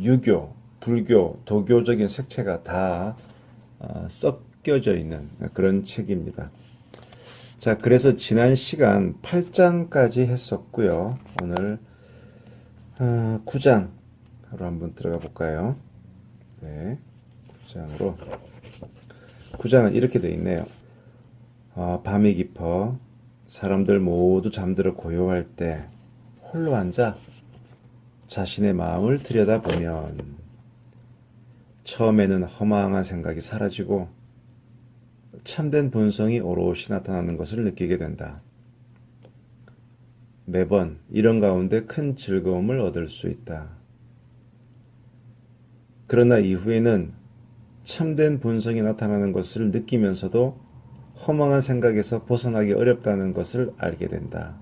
유교, 불교, 도교적인 색채가 다 섞여져 있는 그런 책입니다. 자, 그래서 지난 시간 8장까지 했었고요. 오늘 9장으로 한번 들어가 볼까요? 네, 9장으로. 9장은 이렇게 되어 있네요. 밤이 깊어 사람들 모두 잠들어 고요할 때 홀로 앉아 자신의 마음을 들여다보면 처음에는 허망한 생각이 사라지고 참된 본성이 오롯이 나타나는 것을 느끼게 된다. 매번 이런 가운데 큰 즐거움을 얻을 수 있다. 그러나 이후에는 참된 본성이 나타나는 것을 느끼면서도 허망한 생각에서 벗어나기 어렵다는 것을 알게 된다.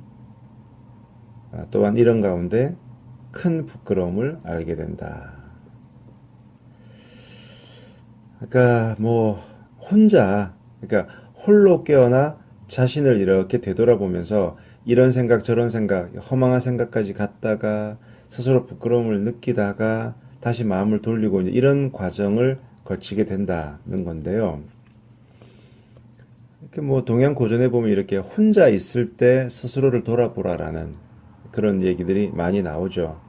또한 이런 가운데 큰 부끄러움을 알게 된다. 그러니까 그러니까 홀로 깨어나 자신을 이렇게 되돌아보면서 이런 생각 저런 생각 허망한 생각까지 갔다가 스스로 부끄러움을 느끼다가 다시 마음을 돌리고 이런 과정을 거치게 된다는 건데요. 이렇게 동양 고전에 보면 이렇게 혼자 있을 때 스스로를 돌아보라라는 그런 얘기들이 많이 나오죠.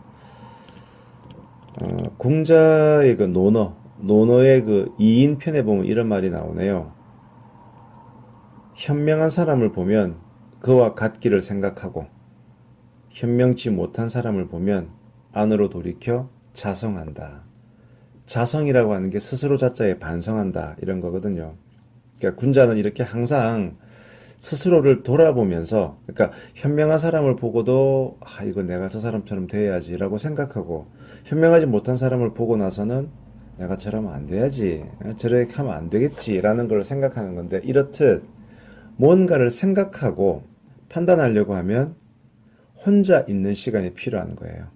공자의 그 노너의 그 2인 편에 보면 이런 말이 나오네요. 현명한 사람을 보면 그와 같기를 생각하고 현명치 못한 사람을 보면 안으로 돌이켜 자성한다. 자성이라고 하는 게 스스로 자자에 반성한다 이런 거거든요. 그러니까 군자는 이렇게 항상 스스로를 돌아보면서 그러니까 현명한 사람을 보고도 이거 내가 저 사람처럼 돼야지라고 생각하고 현명하지 못한 사람을 보고 나서는 내가 저러면 안 돼야지 저렇게 하면 안 되겠지라는 걸 생각하는 건데 이렇듯 뭔가를 생각하고 판단하려고 하면 혼자 있는 시간이 필요한 거예요.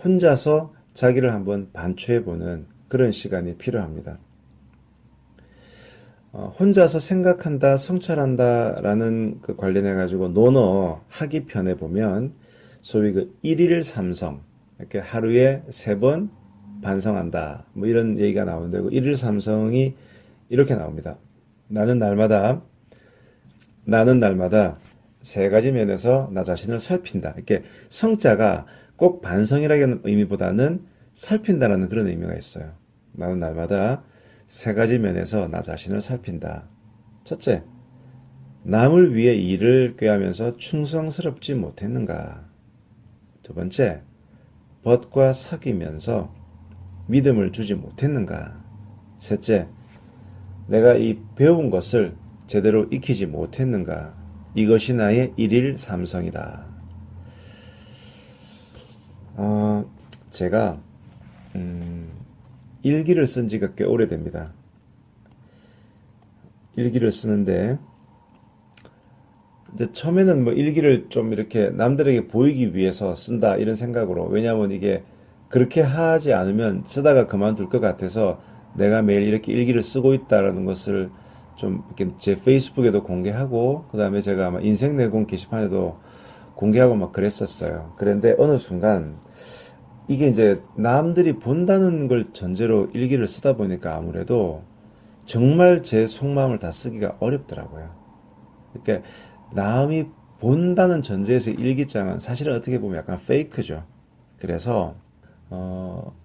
혼자서 자기를 한번 반추해보는 그런 시간이 필요합니다. 혼자서 생각한다, 성찰한다라는 그 관련해가지고 논어 하기편에 보면 소위 그 일일 삼성, 이렇게 하루에 3번 반성한다, 이런 얘기가 나오는데 그 일일 삼성이 이렇게 나옵니다. 나는 날마다 3가지 면에서 나 자신을 살핀다. 이렇게 성자가 꼭 반성이라는 의미보다는 살핀다라는 그런 의미가 있어요. 나는 날마다 3가지 면에서 나 자신을 살핀다. 첫째, 남을 위해 일을 꾀하면서 충성스럽지 못했는가. 두 번째, 벗과 사귀면서 믿음을 주지 못했는가. 셋째, 내가 이 배운 것을 제대로 익히지 못했는가. 이것이 나의 일일 삼성이다. 제가 일기를 쓴 지가 꽤 오래됩니다. 일기를 쓰는데 이제 처음에는 일기를 좀 이렇게 남들에게 보이기 위해서 쓴다 이런 생각으로 왜냐하면 이게 그렇게 하지 않으면 쓰다가 그만둘 것 같아서 내가 매일 이렇게 일기를 쓰고 있다라는 것을 좀 이렇게 제 페이스북에도 공개하고 그 다음에 제가 아마 인생 내공 게시판에도 공개하고 막 그랬었어요. 그런데 어느 순간 이게 이제 남들이 본다는 걸 전제로 일기를 쓰다 보니까 아무래도 정말 제 속마음을 다 쓰기가 어렵더라고요. 그러니까 남이 본다는 전제에서 일기장은 사실은 어떻게 보면 약간 페이크죠. 그래서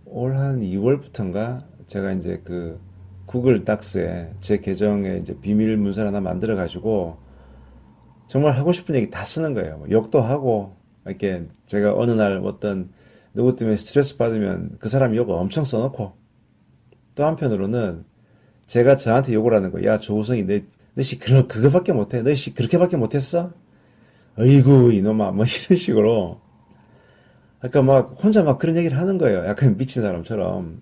올 한 2월부터인가 제가 이제 그 구글 닥스에 제 계정에 이제 비밀 문서를 하나 만들어 가지고 정말 하고 싶은 얘기 다 쓰는 거예요. 욕도 하고 이렇게 제가 어느 날 어떤 누구 때문에 스트레스 받으면 그 사람 욕을 엄청 써놓고 또 한편으로는 제가 저한테 욕을 하는 거예요. 야 조우성이 너씨 그거밖에 못해. 너씨 그렇게밖에 못했어? 어이구 이놈아 뭐 이런 식으로 그러니까 막 혼자 막 그런 얘기를 하는 거예요. 약간 미친 사람처럼.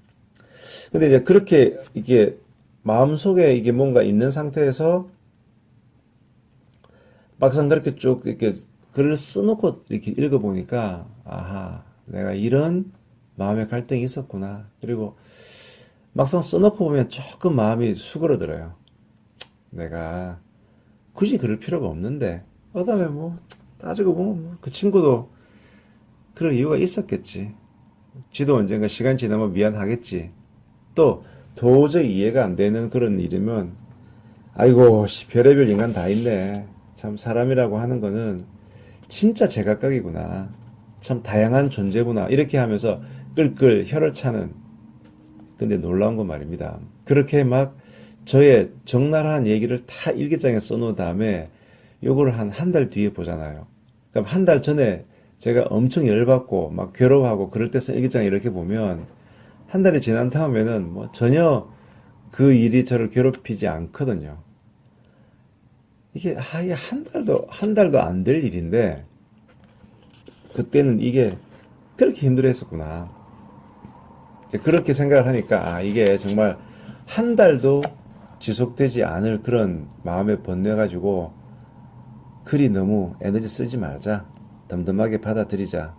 근데 이제 그렇게 이게 마음속에 이게 뭔가 있는 상태에서 막상 그렇게 쭉 이렇게 글을 써놓고 이렇게 읽어보니까 아하 내가 이런 마음의 갈등이 있었구나. 그리고 막상 써놓고 보면 조금 마음이 수그러들어요. 내가 굳이 그럴 필요가 없는데 그다음에 따지고 보면 그 친구도 그런 이유가 있었겠지. 지도 언젠가 시간 지나면 미안하겠지. 또 도저히 이해가 안 되는 그런 일이면 아이고 별의별 인간 다 있네. 참 사람이라고 하는 거는 진짜 제각각이구나. 참 다양한 존재구나. 이렇게 하면서 끌끌 혀를 차는. 근데 놀라운 건 말입니다. 그렇게 막 저의 적나라한 얘기를 다 일기장에 써놓은 다음에 요거를 한 달 뒤에 보잖아요. 그럼 한 달 전에 제가 엄청 열받고 막 괴로워하고 그럴 때 쓴 일기장 이렇게 보면 한 달이 지난 다음에는 뭐 전혀 그 일이 저를 괴롭히지 않거든요. 이게 한 달도 안 될 일인데 그때는 이게 그렇게 힘들어 했었구나. 그렇게 생각을 하니까 이게 정말 한 달도 지속되지 않을 그런 마음에 번뇌가지고 글이 너무 에너지 쓰지 말자. 덤덤하게 받아들이자.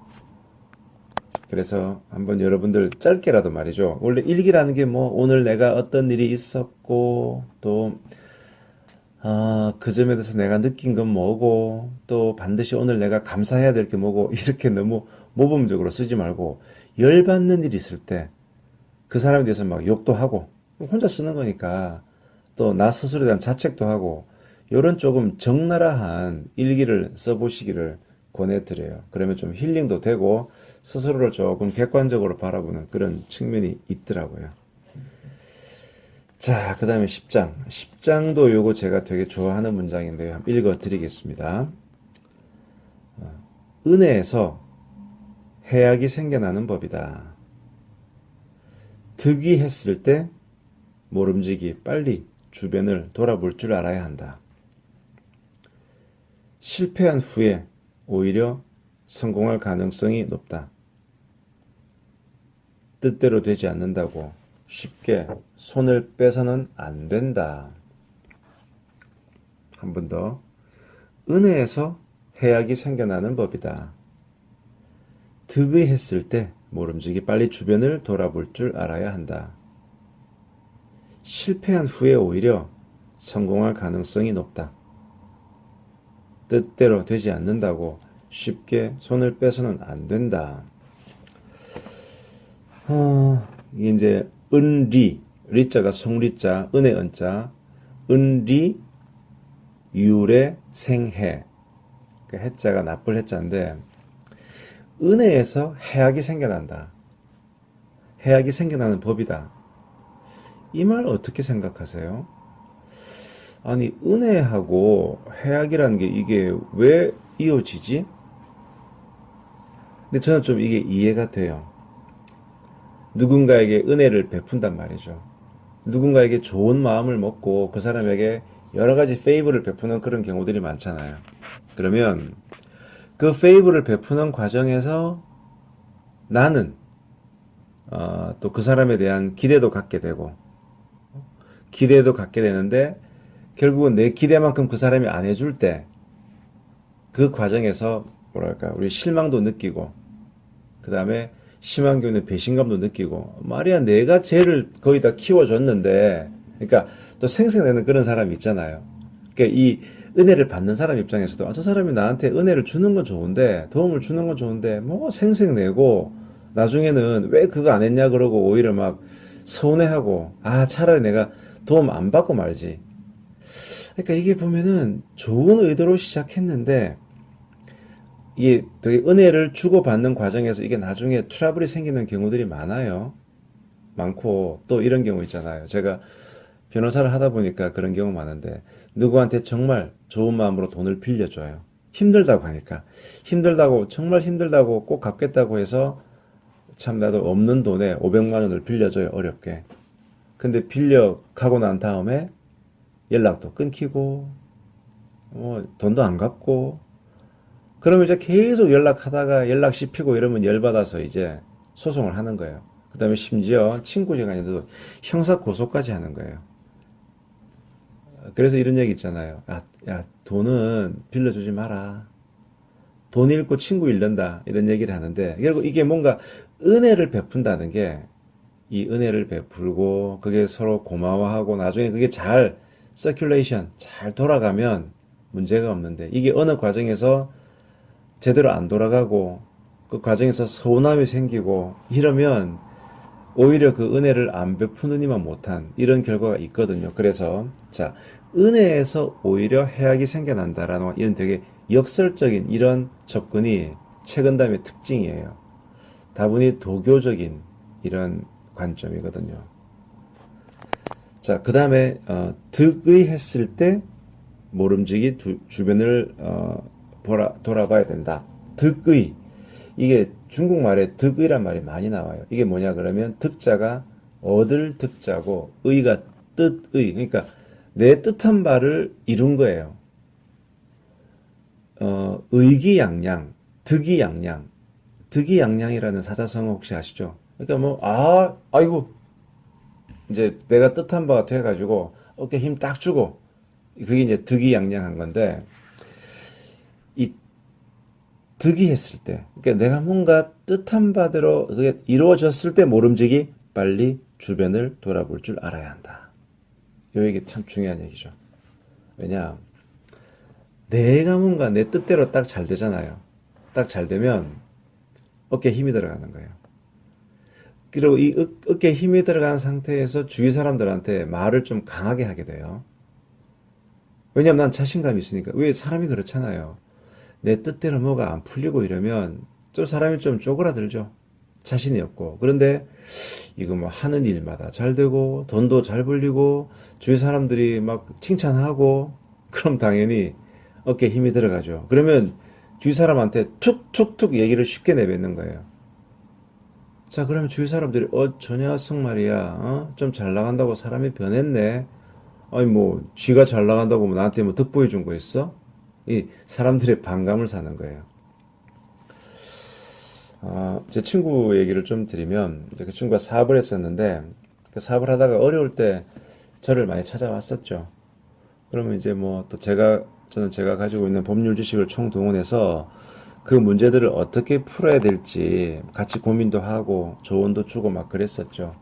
그래서 한번 여러분들 짧게라도 말이죠. 원래 일기라는 게 뭐 오늘 내가 어떤 일이 있었고 또 그 점에 대해서 내가 느낀 건 뭐고 또 반드시 오늘 내가 감사해야 될 게 뭐고 이렇게 너무 모범적으로 쓰지 말고 열받는 일이 있을 때 그 사람에 대해서 막 욕도 하고 혼자 쓰는 거니까 또 나 스스로에 대한 자책도 하고 이런 조금 적나라한 일기를 써보시기를 권해드려요. 그러면 좀 힐링도 되고 스스로를 조금 객관적으로 바라보는 그런 측면이 있더라고요. 자, 그 다음에 10장. 10장도 요거 제가 되게 좋아하는 문장인데요. 한번 읽어드리겠습니다. 은혜에서 해악이 생겨나는 법이다. 득이했을 때 모름지기 빨리 주변을 돌아볼 줄 알아야 한다. 실패한 후에 오히려 성공할 가능성이 높다. 뜻대로 되지 않는다고 쉽게 손을 빼서는 안 된다. 한 번 더. 은혜에서 해악이 생겨나는 법이다. 득의했을 때 모름지기 빨리 주변을 돌아볼 줄 알아야 한다. 실패한 후에 오히려 성공할 가능성이 높다. 뜻대로 되지 않는다고 쉽게 손을 빼서는 안 된다. 이게 이제 은리, 리자가 송리자, 은혜 은자, 은리, 유래, 생해. 그 해자가 나쁠 해자인데 은혜에서 해악이 생겨난다. 해악이 생겨나는 법이다. 이 말 어떻게 생각하세요? 아니 은혜하고 해악이라는 게 이게 왜 이어지지? 근데 저는 좀 이게 이해가 돼요. 누군가에게 은혜를 베푼단 말이죠. 누군가에게 좋은 마음을 먹고 그 사람에게 여러 가지 페이브를 베푸는 그런 경우들이 많잖아요. 그러면 그 페이브를 베푸는 과정에서 나는 또 그 사람에 대한 기대도 갖게 되고 되는데 결국은 내 기대만큼 그 사람이 안 해줄 때 그 과정에서 뭐랄까 우리 실망도 느끼고 그 다음에 심한 경우는 배신감도 느끼고 말이야 내가 쟤를 거의 다 키워줬는데 그러니까 또 생색내는 그런 사람이 있잖아요. 그러니까 이 은혜를 받는 사람 입장에서도 저 사람이 나한테 은혜를 주는 건 좋은데 도움을 주는 건 좋은데 뭐 생색내고 나중에는 왜 그거 안 했냐 그러고 오히려 막 서운해하고 차라리 내가 도움 안 받고 말지. 그러니까 이게 보면은 좋은 의도로 시작했는데 이게 되게 은혜를 주고받는 과정에서 이게 나중에 트러블이 생기는 경우들이 많아요. 많고 또 이런 경우 있잖아요. 제가 변호사를 하다 보니까 그런 경우 많은데 누구한테 정말 좋은 마음으로 돈을 빌려줘요. 힘들다고 하니까. 힘들다고 정말 힘들다고 꼭 갚겠다고 해서 참 나도 없는 돈에 500만 원을 빌려줘요. 어렵게. 근데 빌려 가고 난 다음에 연락도 끊기고 돈도 안 갚고 그러면 이제 계속 연락하다가 연락 씹히고 이러면 열받아서 이제 소송을 하는 거예요. 그 다음에 심지어 친구지간에도 형사 고소까지 하는 거예요. 그래서 이런 얘기 있잖아요. 야, 돈은 빌려주지 마라. 돈 잃고 친구 잃는다. 이런 얘기를 하는데 결국 이게 뭔가 은혜를 베푼다는 게 이 은혜를 베풀고 그게 서로 고마워하고 나중에 그게 잘 서큘레이션 잘 돌아가면 문제가 없는데 이게 어느 과정에서 제대로 안 돌아가고 그 과정에서 서운함이 생기고 이러면 오히려 그 은혜를 안 베푸느니만 못한 이런 결과가 있거든요. 그래서 자, 은혜에서 오히려 해악이 생겨난다라는 이런 되게 역설적인 이런 접근이 책은담의 특징이에요. 다분히 도교적인 이런 관점이거든요. 자, 그 다음에 득의 했을 때 모름지기 주변을 돌아봐야 된다. 득의, 이게 중국말에 득의란 말이 많이 나와요. 이게 뭐냐 그러면 득자가 얻을 득자고 의가 뜻의, 그러니까 내 뜻한 바를 이룬 거예요. 의기양양, 득이양양, 득이양양이라는 사자성어 혹시 아시죠? 그러니까 뭐 아이고 이제 내가 뜻한 바가 돼가지고 어깨 힘 딱 주고 그게 이제 득이양양한 건데 이 득이 했을 때, 그러니까 내가 뭔가 뜻한 바대로 그게 이루어졌을 때 모름지기 빨리 주변을 돌아볼 줄 알아야 한다. 요 얘기 참 중요한 얘기죠. 왜냐, 내가 뭔가 내 뜻대로 딱 잘 되잖아요. 딱 잘 되면 어깨에 힘이 들어가는 거예요. 그리고 이 어깨에 힘이 들어간 상태에서 주위 사람들한테 말을 좀 강하게 하게 돼요. 왜냐면 난 자신감이 있으니까. 왜 사람이 그렇잖아요. 내 뜻대로 뭐가 안 풀리고 이러면 좀 사람이 좀 쪼그라들죠. 자신이 없고. 그런데 이거 뭐 하는 일마다 잘 되고 돈도 잘 벌리고 주위 사람들이 막 칭찬하고 그럼 당연히 어깨에 힘이 들어가죠. 그러면 주위 사람한테 툭툭툭 얘기를 쉽게 내뱉는 거예요. 자, 그러면 주위 사람들이 저 녀석 말이야, 좀 잘 나간다고 사람이 변했네. 아니 뭐 쥐가 잘 나간다고 뭐 나한테 뭐 득보여 준 거 있어? 이 사람들의 반감을 사는 거예요. 제 친구 얘기를 좀 드리면 이제 그 친구가 사업을 했었는데 그 사업을 하다가 어려울 때 저를 많이 찾아왔었죠. 그러면 이제 뭐 또 저는 제가 가지고 있는 법률 지식을 총동원해서 그 문제들을 어떻게 풀어야 될지 같이 고민도 하고 조언도 주고 막 그랬었죠.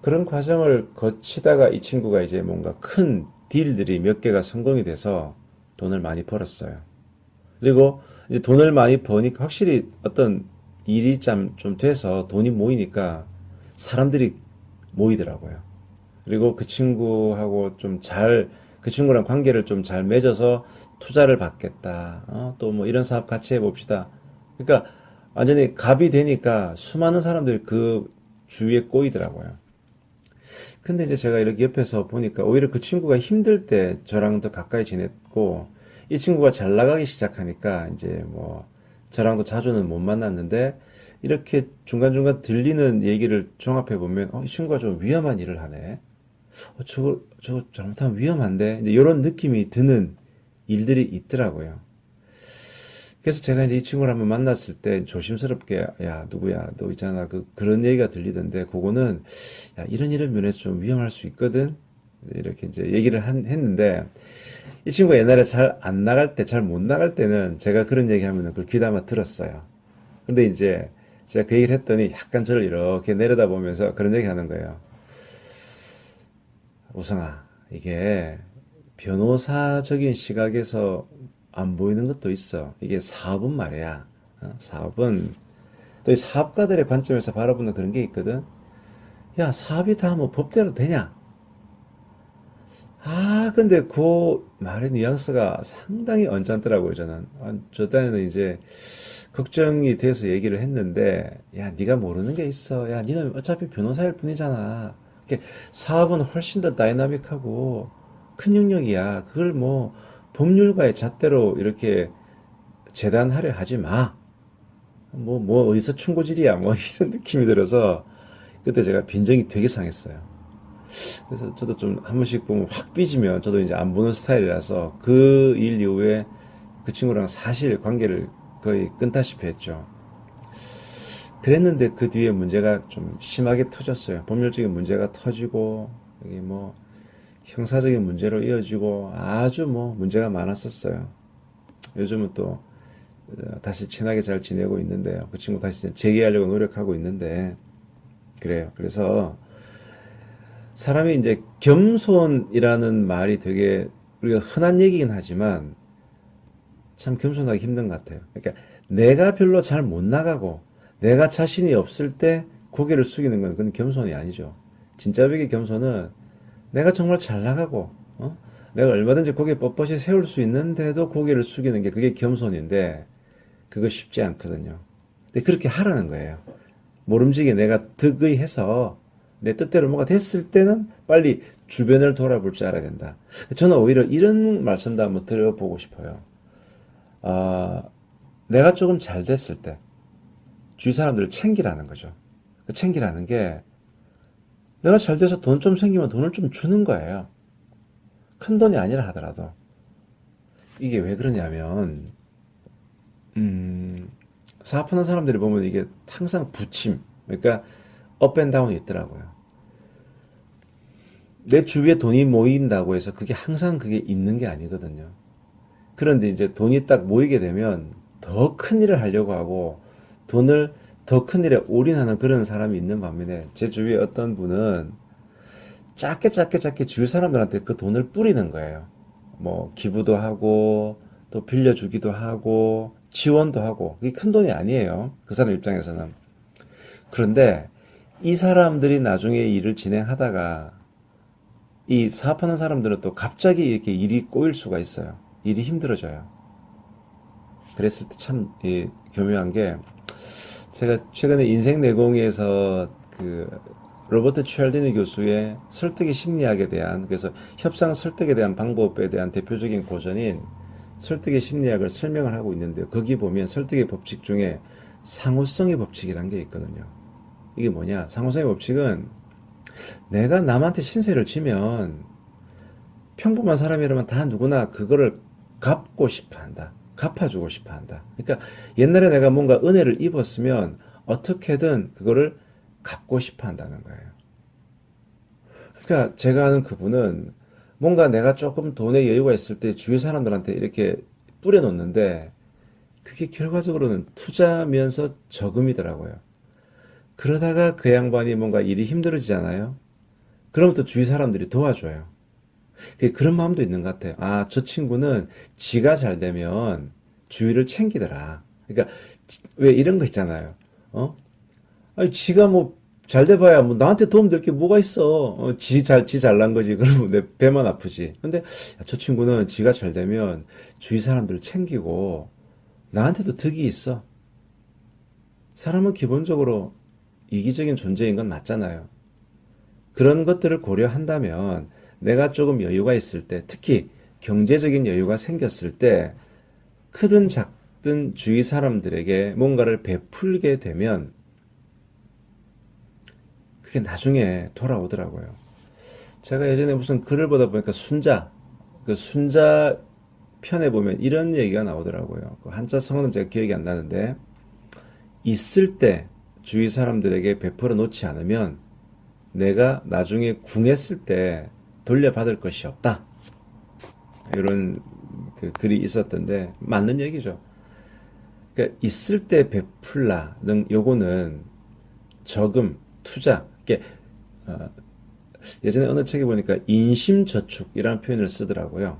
그런 과정을 거치다가 이 친구가 이제 뭔가 큰 딜들이 몇 개가 성공이 돼서 돈을 많이 벌었어요. 그리고 이제 돈을 많이 버니까 확실히 어떤 일이 좀 돼서 돈이 모이니까 사람들이 모이더라고요. 그리고 그 친구하고 그 친구랑 관계를 좀 잘 맺어서 투자를 받겠다. 또 뭐 이런 사업 같이 해봅시다. 그러니까 완전히 갑이 되니까 수많은 사람들이 그 주위에 꼬이더라고요. 근데 이제 제가 이렇게 옆에서 보니까 오히려 그 친구가 힘들 때 저랑 더 가까이 지냈고, 이 친구가 잘 나가기 시작하니까 이제 뭐 저랑도 자주는 못 만났는데, 이렇게 중간중간 들리는 얘기를 종합해 보면 이 친구가 좀 위험한 일을 하네. 저거 잘못하면 위험한데. 이제 이런 느낌이 드는 일들이 있더라고요. 그래서 제가 이제 이 친구를 한번 만났을 때 조심스럽게, 야, 누구야, 너 있잖아. 그런 얘기가 들리던데, 그거는, 야, 이런 면에서 좀 위험할 수 있거든? 이렇게 이제 얘기를 했는데, 이 친구가 옛날에 잘 안 나갈 때, 잘 못 나갈 때는 제가 그런 얘기 하면 그걸 귀담아 들었어요. 근데 이제 제가 그 얘기를 했더니 약간 저를 이렇게 내려다보면서 그런 얘기 하는 거예요. 우성아, 이게 변호사적인 시각에서 안 보이는 것도 있어. 이게 사업은 말이야. 사업은 또 이 사업가들의 관점에서 바라보는 그런 게 있거든. 야, 사업이 다 뭐 법대로 되냐? 근데 그 말의 뉘앙스가 상당히 언짢더라고요, 저는. 저 딴에는 이제 걱정이 돼서 얘기를 했는데, 야, 네가 모르는 게 있어. 야, 니는 어차피 변호사일 뿐이잖아. 이렇게 사업은 훨씬 더 다이나믹하고 큰 영역이야. 그걸 뭐 법률가의 잣대로 이렇게 재단하려 하지 마. 어디서 충고질이야. 뭐 이런 느낌이 들어서 그때 제가 빈정이 되게 상했어요. 그래서 저도 좀 한 번씩 보면 확 삐지면 저도 이제 안 보는 스타일이라서 그 일 이후에 그 친구랑 사실 관계를 거의 끊다시피 했죠. 그랬는데 그 뒤에 문제가 좀 심하게 터졌어요. 법률적인 문제가 터지고 여기 뭐 형사적인 문제로 이어지고 아주 뭐 문제가 많았었어요. 요즘은 또 다시 친하게 잘 지내고 있는데요. 그 친구 다시 재개하려고 노력하고 있는데 그래요. 그래서 사람이 이제 겸손이라는 말이 되게 우리가 흔한 얘기긴 하지만 참 겸손하기 힘든 것 같아요. 그러니까 내가 별로 잘 못 나가고 내가 자신이 없을 때 고개를 숙이는 건 그건 겸손이 아니죠. 진짜 백의 겸손은 내가 정말 잘 나가고 내가 얼마든지 고개 뻣뻣이 세울 수 있는데도 고개를 숙이는 게 그게 겸손인데 그거 쉽지 않거든요. 근데 그렇게 하라는 거예요. 모름지기 내가 득의해서 내 뜻대로 뭐가 됐을 때는 빨리 주변을 돌아볼 줄 알아야 된다. 저는 오히려 이런 말씀도 한번 드려보고 싶어요. 내가 조금 잘 됐을 때 주위 사람들을 챙기라는 거죠. 그 챙기라는 게 내가 잘 돼서 돈 좀 생기면 돈을 좀 주는 거예요. 큰 돈이 아니라 하더라도. 이게 왜 그러냐면 사업하는 사람들이 보면 이게 항상 부침, 그러니까 업앤다운이 있더라고요. 내 주위에 돈이 모인다고 해서 그게 항상 그게 있는 게 아니거든요. 그런데 이제 돈이 딱 모이게 되면 더 큰 일을 하려고 하고 돈을 더 큰 일에 올인하는 그런 사람이 있는 반면에 제 주위에 어떤 분은 작게 작게 작게 주위 사람들한테 그 돈을 뿌리는 거예요. 뭐 기부도 하고 또 빌려주기도 하고 지원도 하고 그게 큰 돈이 아니에요. 그 사람 입장에서는. 그런데 이 사람들이 나중에 일을 진행하다가 이 사업하는 사람들은 또 갑자기 이렇게 일이 꼬일 수가 있어요. 일이 힘들어져요. 그랬을 때 참 교묘한 게 제가 최근에 인생 내공에서 그 로버트 치알디니 교수의 설득의 심리학에 대한 그래서 협상 설득에 대한 방법에 대한 대표적인 고전인 설득의 심리학을 설명을 하고 있는데요. 거기 보면 설득의 법칙 중에 상호성의 법칙이라는 게 있거든요. 이게 뭐냐? 상호성의 법칙은 내가 남한테 신세를 지면 평범한 사람이라면 다 누구나 그거를 갚고 싶어 한다. 갚아주고 싶어 한다. 그러니까 옛날에 내가 뭔가 은혜를 입었으면 어떻게든 그거를 갚고 싶어 한다는 거예요. 그러니까 제가 아는 그분은 뭔가 내가 조금 돈의 여유가 있을 때 주위 사람들한테 이렇게 뿌려놓는데 그게 결과적으로는 투자면서 저금이더라고요. 그러다가 그 양반이 뭔가 일이 힘들어지잖아요. 그럼 또 주위 사람들이 도와줘요. 그런 마음도 있는 것 같아요. 아, 저 친구는 지가 잘 되면 주위를 챙기더라. 그러니까 왜 이런 거 있잖아요. 아니, 지가 뭐 잘 돼봐야 뭐 나한테 도움 될 게 뭐가 있어. 지 잘난 거지. 그러면 내 배만 아프지. 근데 저 친구는 지가 잘 되면 주위 사람들을 챙기고 나한테도 득이 있어. 사람은 기본적으로 이기적인 존재인 건 맞잖아요. 그런 것들을 고려한다면 내가 조금 여유가 있을 때, 특히 경제적인 여유가 생겼을 때 크든 작든 주위 사람들에게 뭔가를 베풀게 되면 그게 나중에 돌아오더라고요. 제가 예전에 무슨 글을 보다 보니까 그 순자 편에 보면 이런 얘기가 나오더라고요. 그 한자 성어는 제가 기억이 안 나는데 있을 때 주위 사람들에게 베풀어 놓지 않으면 내가 나중에 궁했을 때 돌려받을 것이 없다. 이런 그 글이 있었던데 맞는 얘기죠. 그러니까 있을 때 베풀라는 요거는 저금, 투자. 이게 예전에 어느 책에 보니까 인심저축이라는 표현을 쓰더라고요.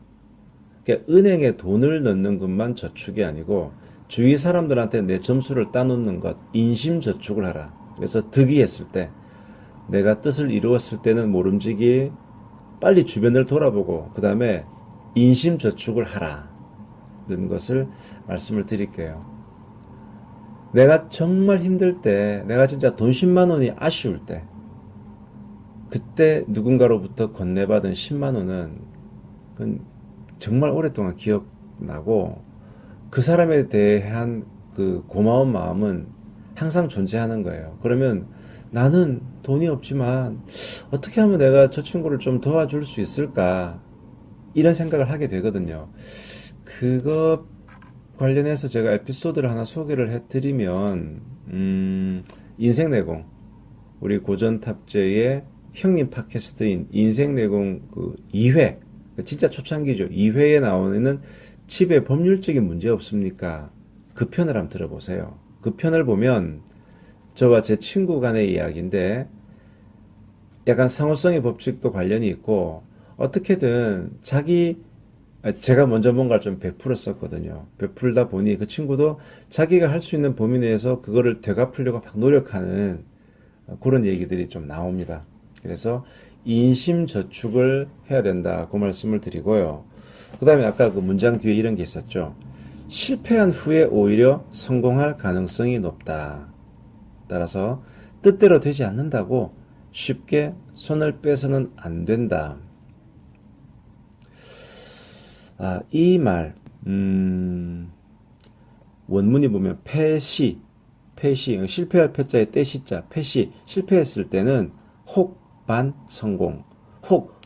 그러니까 은행에 돈을 넣는 것만 저축이 아니고 주위 사람들한테 내 점수를 따놓는 것, 인심저축을 하라. 그래서 득이했을 때 내가 뜻을 이루었을 때는 모름지기 빨리 주변을 돌아보고 그 다음에 인심저축을 하라는 것을 말씀을 드릴게요. 내가 정말 힘들 때, 내가 진짜 돈 10만 원이 아쉬울 때, 그때 누군가로부터 건네받은 10만 원은 그건 정말 오랫동안 기억나고 그 사람에 대한 그 고마운 마음은 항상 존재하는 거예요. 그러면 나는 돈이 없지만 어떻게 하면 내가 저 친구를 좀 도와줄 수 있을까? 이런 생각을 하게 되거든요. 그거 관련해서 제가 에피소드를 하나 소개를 해드리면, 인생내공. 우리 고전탑재의 형님 팟캐스트인 인생내공 그 2회. 진짜 초창기죠. 2회에 나오는 집에 법률적인 문제 없습니까? 그 편을 한번 들어보세요. 그 편을 보면 저와 제 친구 간의 이야기인데 약간 상호성의 법칙도 관련이 있고 어떻게든 자기 제가 먼저 뭔가를 좀 베풀었었거든요. 베풀다 보니 그 친구도 자기가 할 수 있는 범위 내에서 그거를 되갚으려고 막 노력하는 그런 얘기들이 좀 나옵니다. 그래서 인심저축을 해야 된다. 그 말씀을 드리고요. 그 다음에 아까 그 문장 뒤에 이런 게 있었죠. 실패한 후에 오히려 성공할 가능성이 높다. 따라서 뜻대로 되지 않는다고 쉽게 손을 빼서는 안 된다. 이 말, 원문이 보면 패시, 실패할 패자에 떼시자, 패시, 실패했을 때는 혹, 반, 성공, 혹,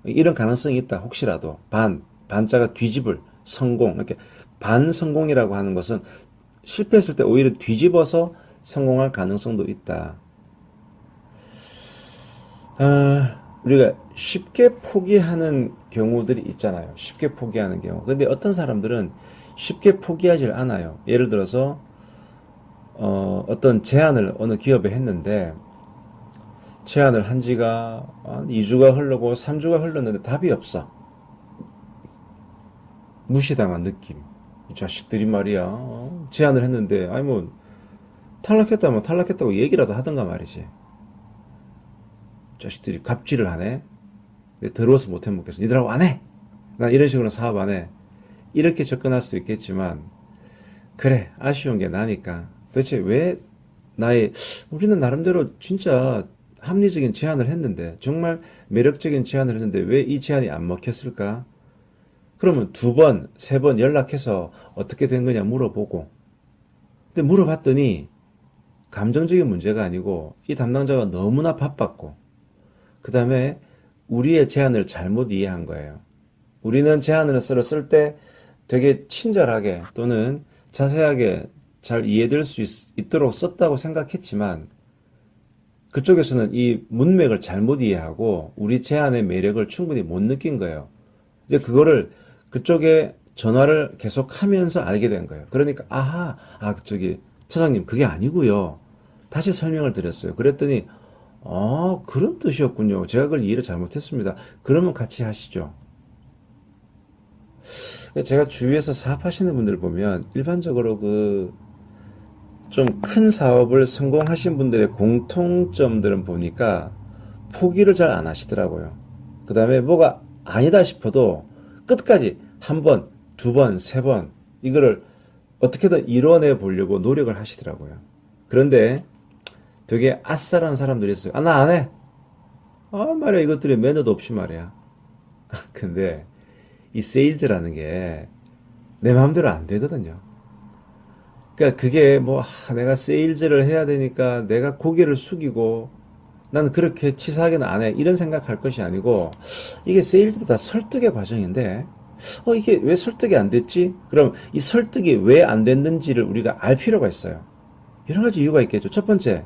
이런 가능성이 있다, 혹시라도, 반자가 뒤집을, 성공, 이렇게 반성공이라고 하는 것은 실패했을 때 오히려 뒤집어서 성공할 가능성도 있다. 우리가 쉽게 포기하는 경우들이 있잖아요. 쉽게 포기하는 경우. 근데 어떤 사람들은 쉽게 포기하지 않아요. 예를 들어서 어떤 제안을 어느 기업에 했는데 제안을 한 지가 2주가 흐르고 3주가 흘렀는데 답이 없어. 무시당한 느낌. 이 자식들이 말이야. 제안을 했는데 아니 뭐 탈락했다면 탈락했다고 얘기라도 하던가 말이지. 자식들이 갑질을 하네. 더러워서 못 해먹겠어. 니들하고 안 해. 난 이런 식으로 사업 안 해. 이렇게 접근할 수도 있겠지만 그래 아쉬운 게 나니까 도대체 왜 우리는 나름대로 진짜 합리적인 제안을 했는데 정말 매력적인 제안을 했는데 왜 이 제안이 안 먹혔을까? 그러면 2번, 3번 연락해서 어떻게 된 거냐 물어보고 근데 물어봤더니 감정적인 문제가 아니고 이 담당자가 너무나 바빴고 그 다음에 우리의 제안을 잘못 이해한 거예요. 우리는 제안을 쓸 때 되게 친절하게 또는 자세하게 잘 이해될 수 있도록 썼다고 생각했지만 그쪽에서는 이 문맥을 잘못 이해하고 우리 제안의 매력을 충분히 못 느낀 거예요. 이제 그거를 그쪽에 전화를 계속 하면서 알게 된 거예요. 그러니까 차장님 그게 아니고요. 다시 설명을 드렸어요. 그랬더니 그런 뜻이었군요. 제가 그걸 이해를 잘못했습니다. 그러면 같이 하시죠. 제가 주위에서 사업하시는 분들 보면 일반적으로 좀 큰 사업을 성공하신 분들의 공통점들은 보니까 포기를 잘 안 하시더라고요. 그 다음에 뭐가 아니다 싶어도 끝까지 1번, 2번, 3번 이거를 어떻게든 이뤄내 보려고 노력을 하시더라고요. 그런데 되게 아싸란 사람들이 있어요. 나 안 해. 말이야. 이것들이 매너도 없이 말이야. 근데 이 세일즈라는 게 내 마음대로 안 되거든요. 그러니까 그게 내가 세일즈를 해야 되니까 내가 고개를 숙이고 난 그렇게 치사하게는 안 해. 이런 생각할 것이 아니고 이게 세일즈도 다 설득의 과정인데 이게 왜 설득이 안 됐지? 그럼 이 설득이 왜 안 됐는지를 우리가 알 필요가 있어요. 여러 가지 이유가 있겠죠. 첫 번째,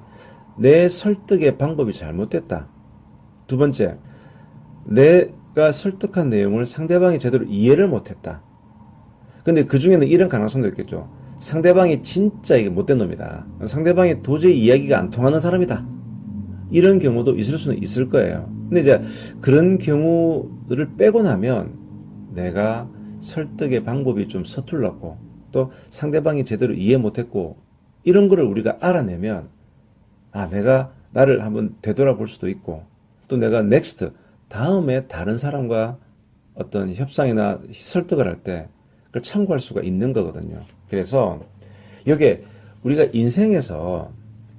내 설득의 방법이 잘못됐다. 2번째, 내가 설득한 내용을 상대방이 제대로 이해를 못했다. 근데 그 중에는 이런 가능성도 있겠죠. 상대방이 진짜 이게 못된 놈이다. 상대방이 도저히 이야기가 안 통하는 사람이다. 이런 경우도 있을 수는 있을 거예요. 근데 이제 그런 경우를 빼고 나면 내가 설득의 방법이 좀 서툴렀고 또 상대방이 제대로 이해 못했고 이런 거를 우리가 알아내면 내가 나를 한번 되돌아볼 수도 있고 또 내가 넥스트 다음에 다른 사람과 어떤 협상이나 설득을 할 때 그걸 참고할 수가 있는 거거든요. 그래서 이게 우리가 인생에서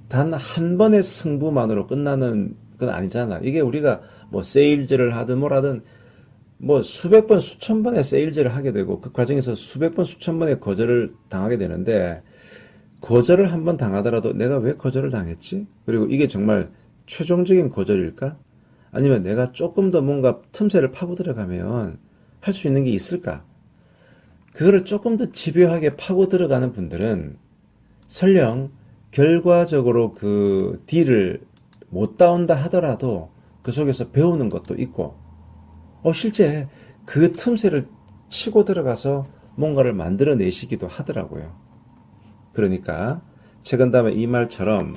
단 한 번의 승부만으로 끝나는 건 아니잖아. 이게 우리가 세일즈를 하든 뭐라든 수백 번, 수천 번의 세일즈를 하게 되고 그 과정에서 수백 번, 수천 번의 거절을 당하게 되는데 거절을 한 번 당하더라도 내가 왜 거절을 당했지? 그리고 이게 정말 최종적인 거절일까? 아니면 내가 조금 더 뭔가 틈새를 파고 들어가면 할 수 있는 게 있을까? 그거를 조금 더 집요하게 파고 들어가는 분들은 설령 결과적으로 그 딜을 못 따온다 하더라도 그 속에서 배우는 것도 있고 실제 그 틈새를 치고 들어가서 뭔가를 만들어내시기도 하더라고요. 그러니까 최근 다음에 이 말처럼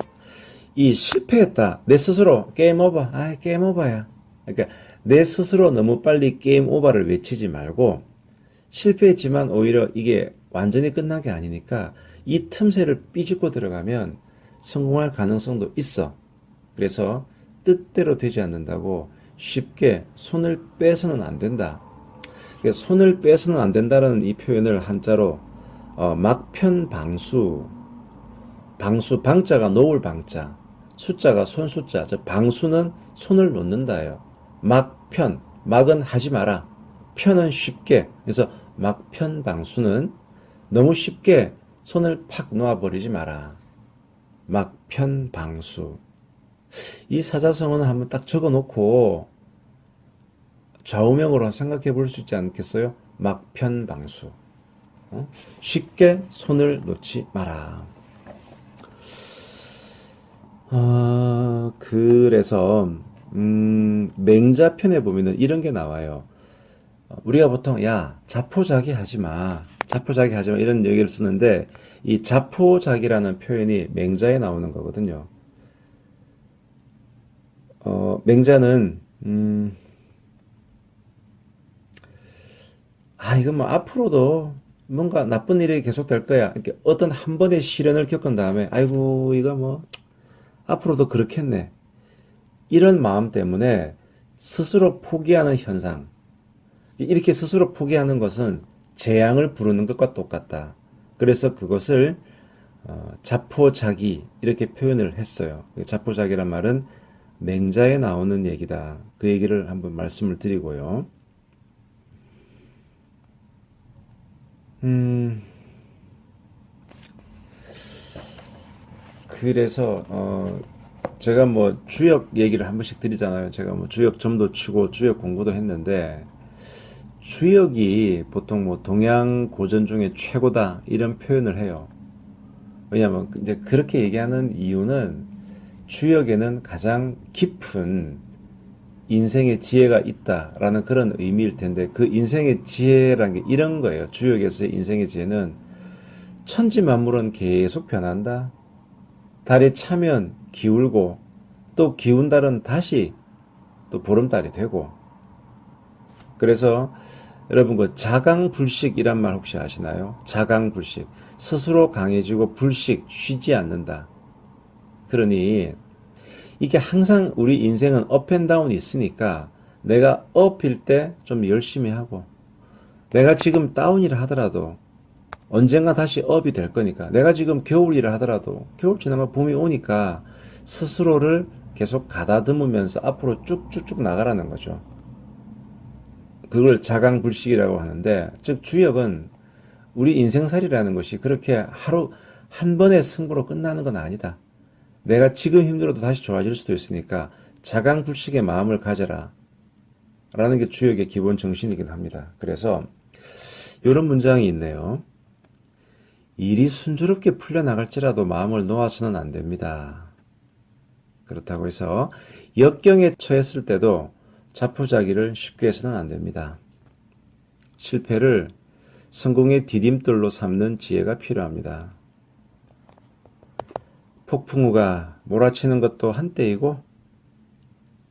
이 실패했다. 내 스스로 게임 오버. 게임 오버야. 그러니까 내 스스로 너무 빨리 게임 오버를 외치지 말고 실패했지만 오히려 이게 완전히 끝난 게 아니니까 이 틈새를 삐집고 들어가면 성공할 가능성도 있어. 그래서 뜻대로 되지 않는다고 쉽게 손을 빼서는 안 된다. 손을 빼서는 안 된다는 이 표현을 한자로 막편방수, 방수 방자가 놓을 방자, 숫자가 손숫자, 즉 방수는 손을 놓는다예요. 막편, 막은 하지 마라. 편은 쉽게. 그래서 막편방수는 너무 쉽게 손을 팍 놓아버리지 마라. 막편방수. 이 사자성어는 한번 딱 적어놓고 좌우명으로 생각해 볼 수 있지 않겠어요? 막편방수. 쉽게 손을 놓지 마라. 그래서 맹자편에 보면은 이런 게 나와요. 우리가 보통 야 자포자기 하지 마, 자포자기 하지 마 이런 얘기를 쓰는데 이 자포자기라는 표현이 맹자에 나오는 거거든요. 맹자는 이건 뭐 앞으로도 뭔가 나쁜 일이 계속 될 거야. 이렇게 어떤 한 번의 시련을 겪은 다음에 아이고 이거 뭐 앞으로도 그렇겠네. 이런 마음 때문에 스스로 포기하는 현상. 이렇게 스스로 포기하는 것은 재앙을 부르는 것과 똑같다. 그래서 그것을 자포자기 이렇게 표현을 했어요. 자포자기란 말은 맹자에 나오는 얘기다. 그 얘기를 한번 말씀을 드리고요. 그래서 제가 뭐 주역 얘기를 한 번씩 드리잖아요. 제가 뭐 주역 점도 치고 주역 공부도 했는데 주역이 보통 뭐 동양 고전 중에 최고다 이런 표현을 해요. 왜냐하면 이제 그렇게 얘기하는 이유는 주역에는 가장 깊은 인생의 지혜가 있다라는 그런 의미일 텐데 그 인생의 지혜라는 게 이런 거예요. 주역에서의 인생의 지혜는 천지 만물은 계속 변한다. 달이 차면 기울고 또 기운 달은 다시 또 보름달이 되고 그래서 여러분 그 자강불식이란 말 혹시 아시나요? 자강불식 스스로 강해지고 불식 쉬지 않는다. 그러니 이게 항상 우리 인생은 업앤다운이 있으니까 내가 업일 때 좀 열심히 하고 내가 지금 다운이라 하더라도 언젠가 다시 업이 될 거니까 내가 지금 겨울이라 하더라도 겨울 지나면 봄이 오니까 스스로를 계속 가다듬으면서 앞으로 쭉쭉쭉 나가라는 거죠. 그걸 자강불식이라고 하는데 즉 주역은 우리 인생살이라는 것이 그렇게 하루 한 번의 승부로 끝나는 건 아니다. 내가 지금 힘들어도 다시 좋아질 수도 있으니까 자강불식의 마음을 가져라 라는 게 주역의 기본 정신이긴 합니다. 그래서 이런 문장이 있네요. 일이 순조롭게 풀려나갈지라도 마음을 놓아서는 안 됩니다. 그렇다고 해서 역경에 처했을 때도 자포자기를 쉽게 해서는 안 됩니다. 실패를 성공의 디딤돌로 삼는 지혜가 필요합니다. 폭풍우가 몰아치는 것도 한때이고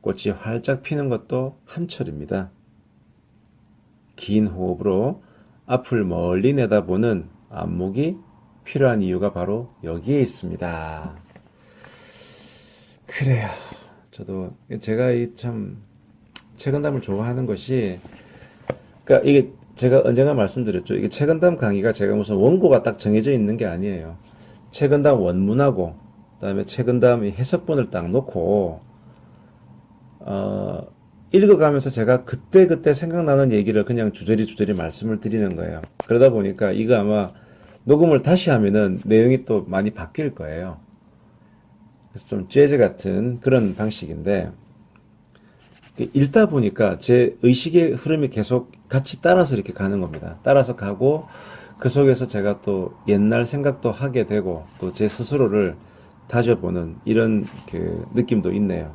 꽃이 활짝 피는 것도 한철입니다. 긴 호흡으로 앞을 멀리 내다보는 안목이 필요한 이유가 바로 여기에 있습니다. 그래요. 저도 제가 이 참 책은담을 좋아하는 것이 그러니까 이게 제가 언젠가 말씀드렸죠. 이게 책은담 강의가 제가 무슨 원고가 딱 정해져 있는 게 아니에요. 책은담 원문하고 그다음에 책은담 해석본을 딱 놓고 읽어가면서 제가 그때그때 생각나는 얘기를 그냥 주저리 말씀을 드리는 거예요. 그러다 보니까 이거 아마 녹음을 다시 하면은 내용이 또 많이 바뀔 거예요. 그래서 좀 재즈 같은 그런 방식인데 읽다 보니까 제 의식의 흐름이 계속 같이 따라서 이렇게 가는 겁니다. 따라서 가고 그 속에서 제가 또 옛날 생각도 하게 되고 또 제 스스로를 다져보는 이런 그 느낌도 있네요.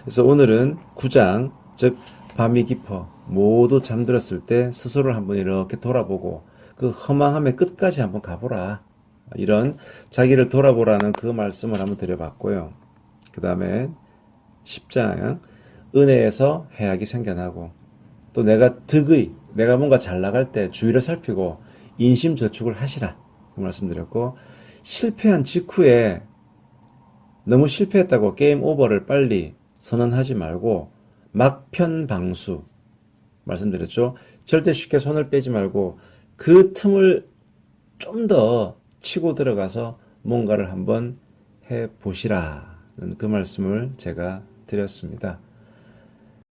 그래서 오늘은 9장, 즉 밤이 깊어 모두 잠들었을 때 스스로를 한번 이렇게 돌아보고 그 허망함의 끝까지 한번 가보라. 이런 자기를 돌아보라는 그 말씀을 한번 드려봤고요. 그 다음에 10장 은혜에서 해악이 생겨나고 또 내가 득의, 내가 뭔가 잘 나갈 때 주위를 살피고 인심저축을 하시라. 그 말씀드렸고, 실패한 직후에 너무 실패했다고 게임 오버를 빨리 선언하지 말고 막편방수 말씀드렸죠. 절대 쉽게 손을 빼지 말고 그 틈을 좀 더 치고 들어가서 뭔가를 한번 해 보시라는 그 말씀을 제가 드렸습니다.